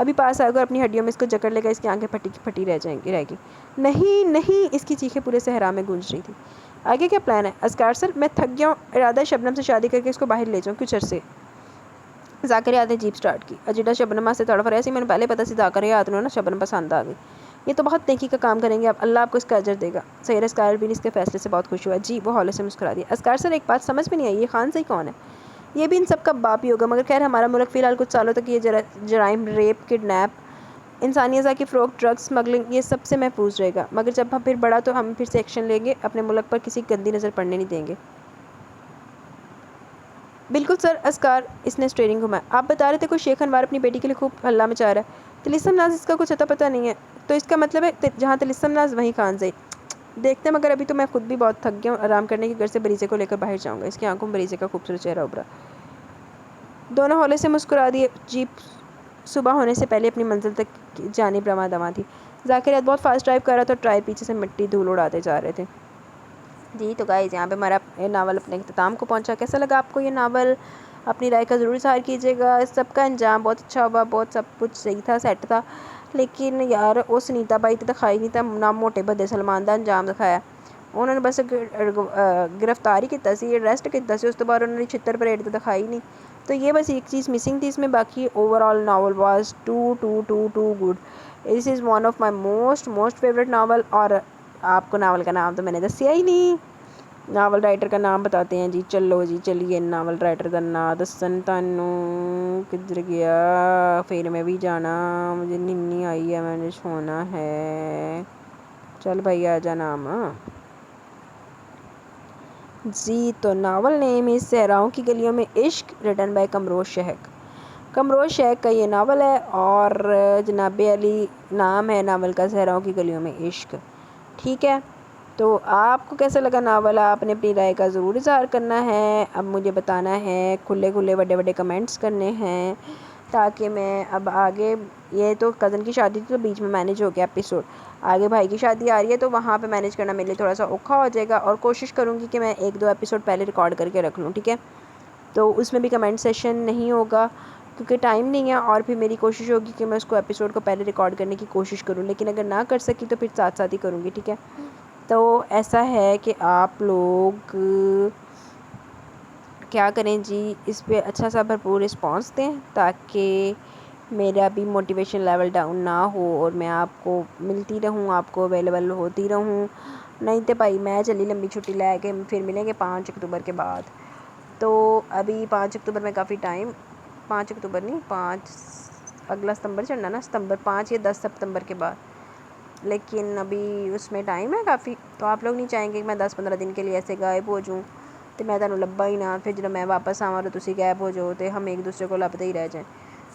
ابھی پاس آئے گا اور اپنی ہڈیوں میں اس کو جکڑ لے گا، اس کی آنکھیں پھٹی کی پھٹی رہ گی۔ نہیں نہیں، اس کی چیخیں پورے صحرا میں گونج رہی تھی۔ آگے کیا پلان ہے؟ اذکار سر میں تھک گیا ہوں، ارادہ ہے شبنم سے شادی کر کے اس کو باہر لے جاؤں کچھ عرصے۔ زاکریات نے جیپ سٹارٹ کی۔ اجیٹا شبنم سے تڑپ رہا سی، میں نے پہلے پتہ سی زاکریات نے نا شبنم پسند آ گئی، یہ تو بہت نیکی کا کام کریں گے، اب اللہ آپ کو اس کا اجر دے گا۔ سیر اذکار بھی اس کے فیصلے سے بہت خوش ہوا۔ جی، وہ ہولے سے مسکرا دیا۔ اذکار سر ایک بات سمجھ میں نہیں آئی، یہ خان صحیح کون ہے؟ یہ بھی ان سب کا باپ ہی ہوگا، مگر خیر ہمارا ملک فی الحال کچھ سالوں تک یہ جرائم، ریپ، کڈنیپ، انسانی اعضاء کی فروخت، ڈرگز اسمگلنگ، یہ سب سے محفوظ رہے گا، مگر جب ہم پھر بڑھا تو ہم پھر سے ایکشن لیں گے، اپنے ملک پر کسی گندی نظر پڑنے نہیں دیں گے۔ بالکل سر اذکار، اس نے اسٹیئرنگ گھمایا۔ آپ بتا رہے تھے کوئی شیخ انوار اپنی بیٹی کے لیے خوب ہلہ مچا رہا ہے، طلسم ناز اس کا کچھ اتا پتہ نہیں ہے، تو اس کا مطلب ہے جہاں طلسم ناز وہیں خان زئی۔ دیکھتے ہیں، مگر ابھی تو میں خود بھی بہت تھک گیا ہوں، آرام کرنے کے گھر سے بریزے کو لے کر باہر جاؤں گا۔ اس کی آنکھوں میں بریزے کا خوبصورت چہرہ ابھرا۔ دونوں ہولے سے مسکرا دیے۔ جیپ صبح ہونے سے پہلے اپنی منزل تک جانب رواں دواں تھی۔ زاکریات بہت فاسٹ ڈرائیو کر رہا تھا اور ٹائر پیچھے سے مٹی دھول اڑاتے جا رہے تھے۔ جی تو گائز، یہاں پہ ہمارا ناول اپنے اختتام کو پہنچا۔ کیسا لگا آپ کو یہ ناول؟ اپنی رائے کا ضرور اظہار کیجیے گا۔ اس سب کا انجام بہت اچھا ہوا، بہت سب کچھ صحیح تھا، سیٹ تھا، لیکن یار وہ سنیتا بائی تو دکھائی نہیں تھا، نہ موٹے بدے سلمان دا انجام دکھایا۔ انہوں نے بس گرفتاری کیتا سی، اریسٹ کیتا سی، اس تو بعد انہوں نے چھتر پریڈ تو دکھائی نہیں، تو یہ بس ایک چیز مسنگ تھی اس میں۔ باقی overall novel was too good. This is one of my most favourite novel. اور آپ کو ناول کا نام تو میں نے دسیا ہی نہیں، ناول رائٹر کا نام بتاتے ہیں جی۔ چلو جی چلیے، ناول رائٹر کا نام دسن تانوں کدھر گیا، پھر میں بھی جانا، مجھے ننی آئی ہے، میں نے سونا ہے، چل بھائی آ جا نام جی۔ تو ناول نیم از صحراؤں کی گلیوں میں عشق، ریٹن بائی قمروز شیخ۔ قمروز شیخ کا یہ ناول ہے اور جناب علی نام ہے ناول کا، صحراؤں کی گلیوں میں عشق۔ ٹھیک ہے، تو آپ کو کیسا لگا ناول؟ آپ نے اپنی رائے کا ضرور اظہار کرنا ہے، اب مجھے بتانا ہے، کھلے بڑے کمنٹس کرنے ہیں، تاکہ میں اب آگے، یہ تو کزن کی شادی تھی تو بیچ میں مینیج ہو گیا ایپیسوڈ، آگے بھائی کی شادی آ رہی ہے تو وہاں پہ مینیج کرنا میرے لیے تھوڑا سا اوکھا ہو جائے گا، اور کوشش کروں گی کہ میں 1-2 ایپیسوڈ پہلے ریکارڈ کر کے رکھ لوں، ٹھیک ہے؟ تو اس میں بھی کمنٹ سیشن نہیں ہوگا کیونکہ ٹائم نہیں ہے، اور پھر میری کوشش ہوگی کہ میں اس کو ایپیسوڈ کو پہلے ریکارڈ کرنے کی کوشش کروں، لیکن اگر نہ کر سکی تو پھر ساتھ ہی کروں گی، ٹھیک ہے؟ تو ایسا ہے کہ آپ لوگ کیا کریں جی، اس پہ اچھا سا بھرپور رسپانس دیں تاکہ میرا بھی موٹیویشن لیول ڈاؤن نہ ہو اور میں آپ کو ملتی رہوں، آپ کو اویلیبل ہوتی رہوں۔ نہیں تو بھائی میں چلی لمبی چھٹی لے کے، پھر ملیں گے 5 اکتوبر کے بعد۔ تو ابھی 5 اکتوبر میں کافی ٹائم، 5 اکتوبر نہیں، 5 اگلا ستمبر چڑھنا نا، ستمبر 5 یا 10 ستمبر کے بعد، لیکن ابھی اس میں ٹائم ہے کافی، تو آپ لوگ نہیں چاہیں گے کہ میں 10-15 دن کے لیے ایسے غائب ہو جاؤں تو میں تمہیں لبا ہی نہ، پھر جب میں واپس آؤں تو تسی غائب ہو جاؤ تو ہم ایک دوسرے کو لبتے ہی رہ جائیں۔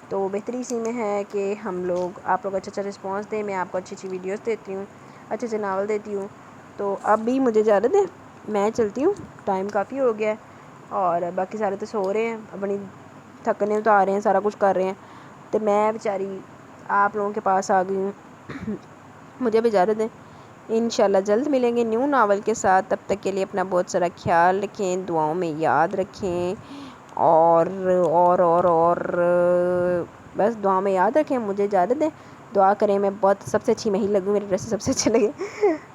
تو بہتری اسی میں ہے کہ ہم لوگ، آپ لوگ اچھا رسپانس دیں، میں آپ کو اچھی ویڈیوز دیتی ہوں، اچھے ناول دیتی ہوں۔ تو اب بھی مجھے اجازت دیں، میں چلتی ہوں، ٹائم کافی ہو گیا ہے، اور باقی سارے تو سو رہے ہیں، اپنی تھکنے اتار رہے ہیں، سارا کچھ کر رہے ہیں، تو میں بیچاری آپ لوگوں کے پاس آ گئی ہوں۔ مجھے بھی اجازت دیں، انشاءاللہ جلد ملیں گے نیو ناول کے ساتھ، تب تک کے لیے اپنا بہت سارا خیال رکھیں، دعاؤں میں یاد رکھیں، اور بس دعاؤں میں یاد رکھیں، مجھے اجازت دیں، دعا کریں میں بہت سب سے اچھی میں ہی لگوں، میرے ڈریس سب سے اچھے لگے،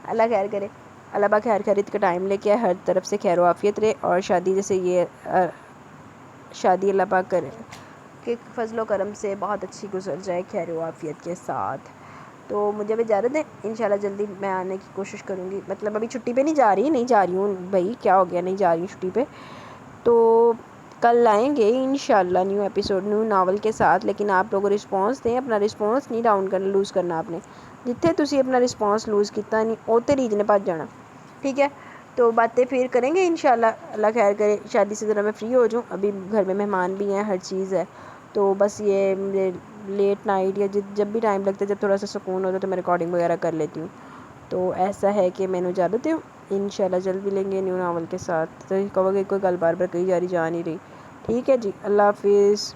اللہ خیر کرے، اللہ پاک خیریت کا ٹائم لے کے ہر طرف سے خیر و عافیت رہے، اور شادی جیسے یہ شادی اللہ پاک کرے کہ فضل و کرم سے بہت اچھی گزر جائے خیر و عافیت کے ساتھ۔ تو مجھے بھی اجازت دیں، انشاءاللہ جلدی میں آنے کی کوشش کروں گی، مطلب ابھی چھٹی پہ نہیں جا رہی ہوں بھائی، کیا ہو گیا، نہیں جا رہی ہوں چھٹی پہ، تو کل آئیں گے انشاءاللہ نیو ایپیسوڈ نیو ناول کے ساتھ، لیکن آپ لوگ رسپانس دیں، اپنا رسپانس نہیں ڈاؤن کرنا، لوز کرنا آپ نے، جتنے تسی اپنا رسپانس لوز کیتا نہیں اوتے ریج نے بھج جانا، ٹھیک ہے؟ تو باتیں پھر کریں گے انشاءاللہ، اللہ خیر کرے، شادی سے ذرا میں فری ہو جاؤں، ابھی گھر میں مہمان بھی ہیں، ہر چیز ہے، تو بس یہ لیٹ نائٹ یا جب بھی ٹائم لگتا ہے، جب تھوڑا سا سکون ہوتا ہے تو میں ریکارڈنگ وغیرہ کر لیتی ہوں، تو ایسا ہے کہ میں نے اجازت دوں، انشاءاللہ جلد ملیں گے نیو ناول کے ساتھ، تو کہو گے کوئی گل بار بار کہی جا رہی جا نہیں رہی، ٹھیک ہے جی، اللہ حافظ۔